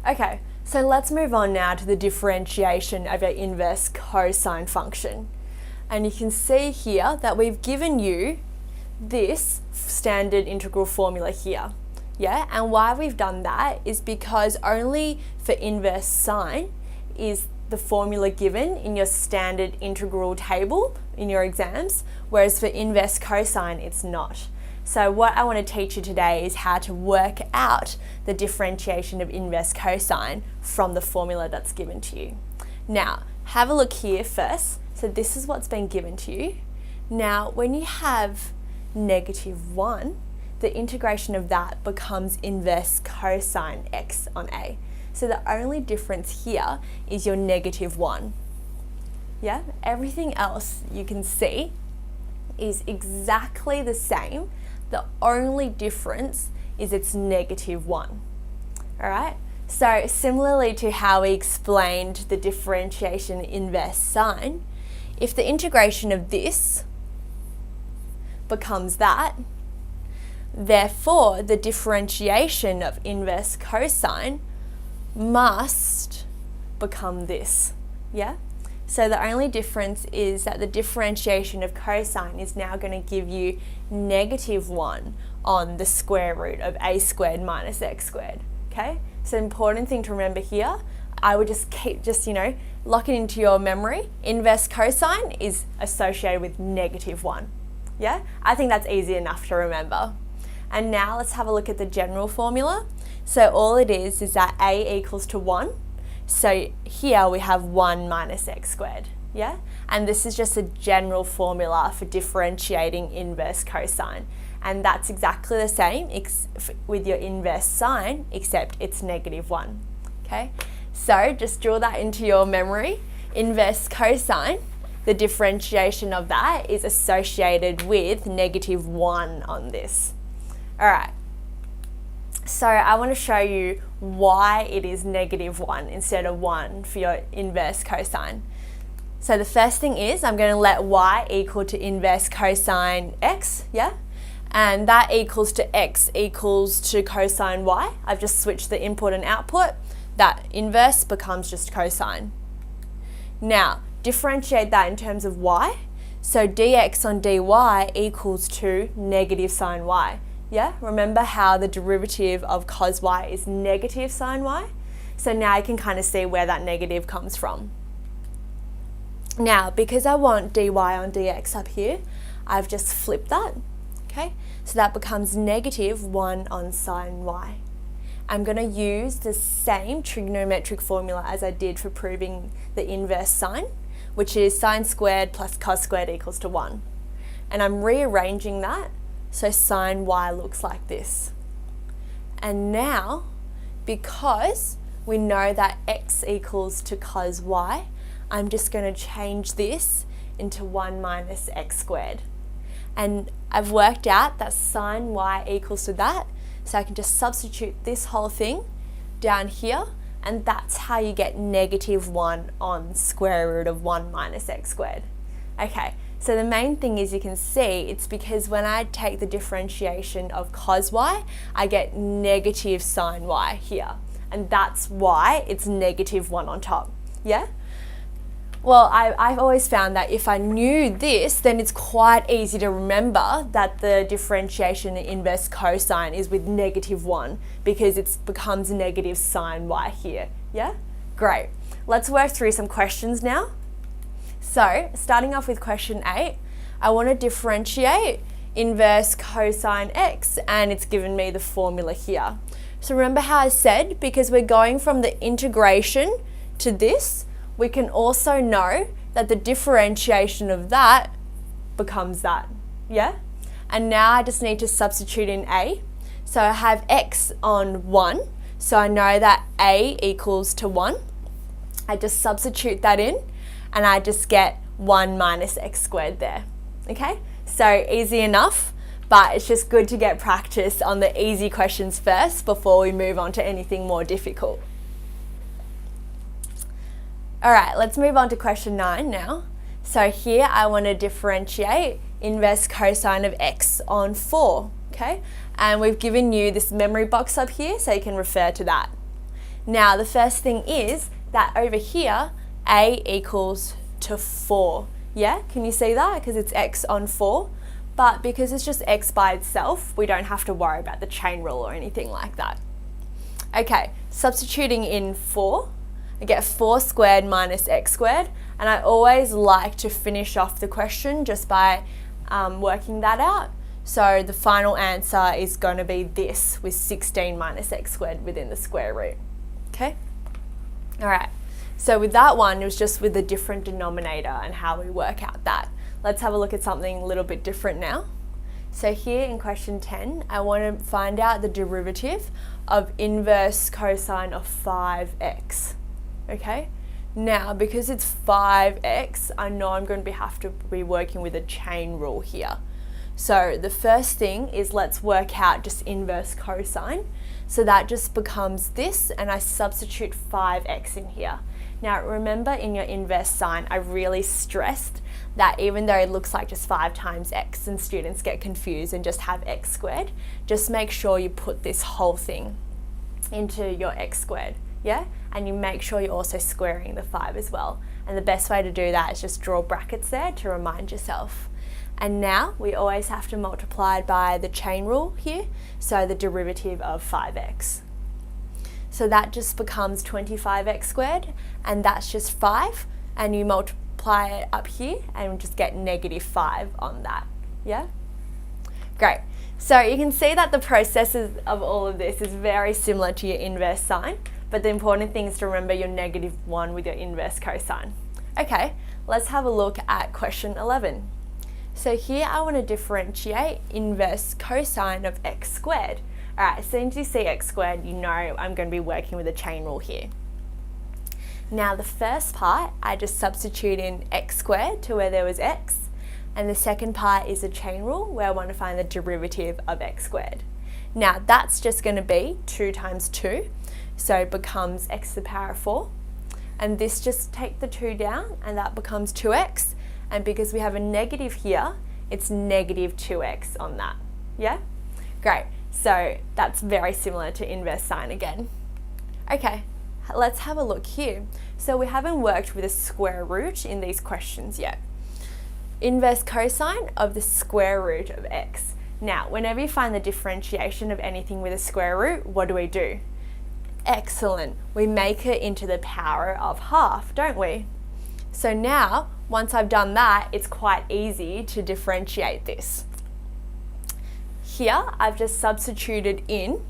Okay, so let's move on now to the differentiation of our inverse cosine function. And you can see here that we've given you this standard integral formula here. Yeah, and why we've done that is because only for inverse sine is the formula given in your standard integral table in your exams, whereas for inverse cosine it's not. So what I want to teach you today is how to work out the differentiation of inverse cosine from the formula that's given to you. Now, have a look here first. So this is what's been given to you. Now, when you have -1, the integration of that becomes inverse cosine x on a. So the only difference here is your -1. Yeah, everything else you can see is exactly the same. The only difference is it's -1. All right, so similarly to how we explained the differentiation inverse sine, if the integration of this becomes that, therefore the differentiation of inverse cosine must become this. Yeah? So the only difference is that the differentiation of cosine is now going to give you -1 on the square root of a squared minus x squared. Okay? So the important thing to remember here, I would just keep, lock it into your memory. Inverse cosine is associated with -1. Yeah? I think that's easy enough to remember. And now let's have a look at the general formula. So all it is that a equals to 1. So here we have 1 minus x squared, yeah? And this is just a general formula for differentiating inverse cosine. And that's exactly the same with your inverse sine, except it's -1, okay? So just drill that into your memory. Inverse cosine, the differentiation of that is associated with -1 on this. All right. So I want to show you why it is -1 instead of 1 for your inverse cosine. So the first thing is I'm going to let y equal to inverse cosine x, yeah? And that equals to x equals to cosine y. I've just switched the input and output. That inverse becomes just cosine. Now, differentiate that in terms of y. So dx on dy equals to negative sine y. Yeah, remember how the derivative of cos y is negative sine y? So now you can kind of see where that negative comes from. Now, because I want dy on dx up here, I've just flipped that, okay? So that becomes -1 on sine y. I'm going to use the same trigonometric formula as I did for proving the inverse sine, which is sine squared plus cos squared equals to 1. And I'm rearranging that so sine y looks like this. And now, because we know that x equals to cos y, I'm just going to change this into 1 minus x squared. And I've worked out that sine y equals to that, so I can just substitute this whole thing down here, and that's how you get -1 on square root of 1 minus x squared. Okay, so the main thing is you can see it's because when I take the differentiation of cos y, I get negative sine y here. And that's why it's -1 on top, yeah? Well, I've always found that if I knew this, then it's quite easy to remember that the differentiation in inverse cosine is with -1 because it becomes negative sine y here, yeah? Great. Let's work through some questions now. So, starting off with question 8, I want to differentiate inverse cosine x, and it's given me the formula here. So remember how I said, because we're going from the integration to this, we can also know that the differentiation of that becomes that, yeah? And now I just need to substitute in a. So I have x on 1, so I know that a equals to 1. I just substitute that in, and I just get 1 minus x squared there, okay? So easy enough, but it's just good to get practice on the easy questions first before we move on to anything more difficult. All right, let's move on to question 9 now. So here I want to differentiate inverse cosine of x on 4, okay? And we've given you this memory box up here so you can refer to that. Now the first thing is that over here, a equals to 4. Yeah, can you see that? Because it's x on 4. But because it's just x by itself, we don't have to worry about the chain rule or anything like that. Okay, substituting in 4, I get 4 squared minus x squared. And I always like to finish off the question just by working that out. So the final answer is going to be this, with 16 minus x squared within the square root. Okay? All right. So with that one, it was just with a different denominator and how we work out that. Let's have a look at something a little bit different now. So here in question 10, I want to find out the derivative of inverse cosine of 5x. Okay? Now, because it's 5x, I know I'm going to have to be working with a chain rule here. So the first thing is let's work out just inverse cosine. So that just becomes this, and I substitute 5x in here. Now remember, in your inverse sine, I really stressed that even though it looks like just 5 times x and students get confused and just have x squared, just make sure you put this whole thing into your x squared. Yeah, and you make sure you're also squaring the 5 as well. And the best way to do that is just draw brackets there to remind yourself. And now we always have to multiply it by the chain rule here, so the derivative of 5x. So that just becomes 25x squared, and that's just 5, and you multiply it up here and just get negative 5 on that. Yeah? Great. So you can see that the processes of all of this is very similar to your inverse sine. But the important thing is to remember your -1 with your inverse cosine. Okay, let's have a look at question 11. So here I want to differentiate inverse cosine of x squared. Alright, as soon as you see x squared, you know I'm going to be working with a chain rule here. Now the first part, I just substitute in x squared to where there was x. And the second part is a chain rule where I want to find the derivative of x squared. Now that's just going to be 2 times 2. So it becomes x to the power of 4. And this just take the 2 down, and that becomes 2x. And because we have a negative here, it's negative 2x on that. Yeah? Great. So that's very similar to inverse sine again. Okay, let's have a look here. So we haven't worked with a square root in these questions yet. Inverse cosine of the square root of x. Now, whenever you find the differentiation of anything with a square root, what do? Excellent. We make it into the power of half, don't we? So now, once I've done that, it's quite easy to differentiate this. Here, I've just substituted in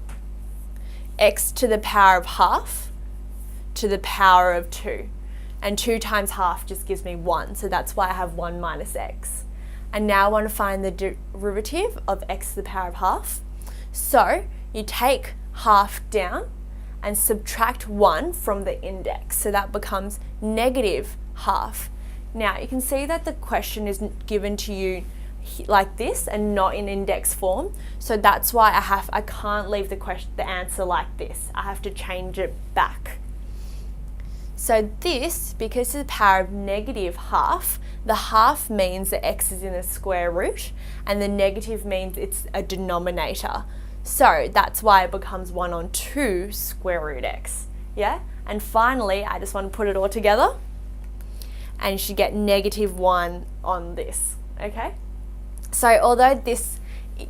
x to the power of half to the power of 2. And 2 times half just gives me 1, so that's why I have 1 minus x. And now I want to find the derivative of x to the power of half. So, you take half down and subtract 1 from the index. So that becomes negative half. Now you can see that the question is given to you like this and not in index form. So that's why I can't leave the answer like this. I have to change it back. So this, because it's the power of negative half, the half means that x is in the square root, and the negative means it's a denominator. So that's why it becomes 1 on 2 square root x, yeah? And finally, I just want to put it all together, and you should get -1 on this, okay? So although this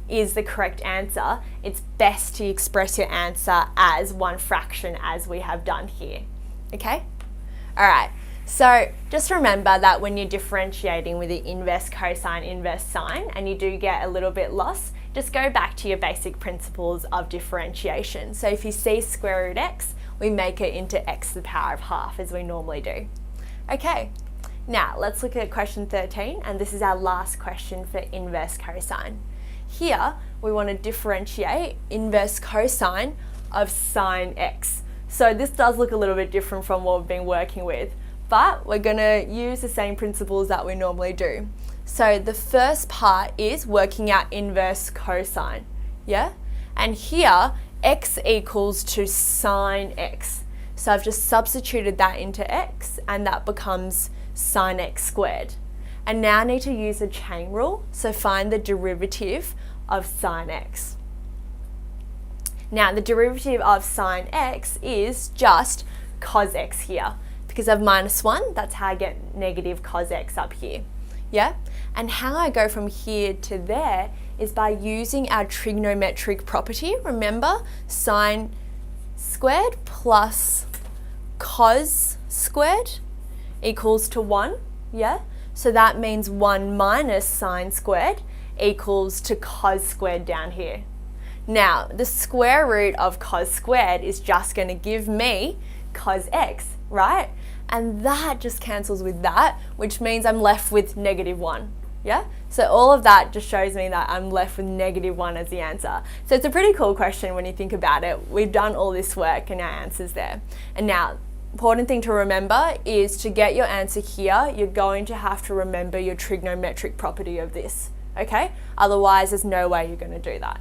is the correct answer, it's best to express your answer as one fraction as we have done here, okay? All right, so just remember that when you're differentiating with the inverse cosine, inverse sine, and you do get a little bit lost, just go back to your basic principles of differentiation. So if you see square root x, we make it into x to the power of half as we normally do. Okay, now let's look at question 13, and this is our last question for inverse cosine. Here, we want to differentiate inverse cosine of sine x. So this does look a little bit different from what we've been working with, but we're going to use the same principles that we normally do. So the first part is working out inverse cosine, yeah? And here, x equals to sine x. So I've just substituted that into x, and that becomes sine x squared. And now I need to use a chain rule, so find the derivative of sine x. Now, the derivative of sine x is just cos x here. Because of -1, that's how I get negative cos x up here. Yeah? And how I go from here to there is by using our trigonometric property. Remember, sine squared plus cos squared equals to 1. Yeah? So that means 1 minus sine squared equals to cos squared down here. Now, the square root of cos squared is just going to give me cos x, right? And that just cancels with that, which means I'm left with -1. Yeah? So all of that just shows me that I'm left with -1 as the answer. So it's a pretty cool question when you think about it. We've done all this work and our answer's there. And now, important thing to remember is to get your answer here, you're going to have to remember your trigonometric property of this. Okay? Otherwise, there's no way you're going to do that.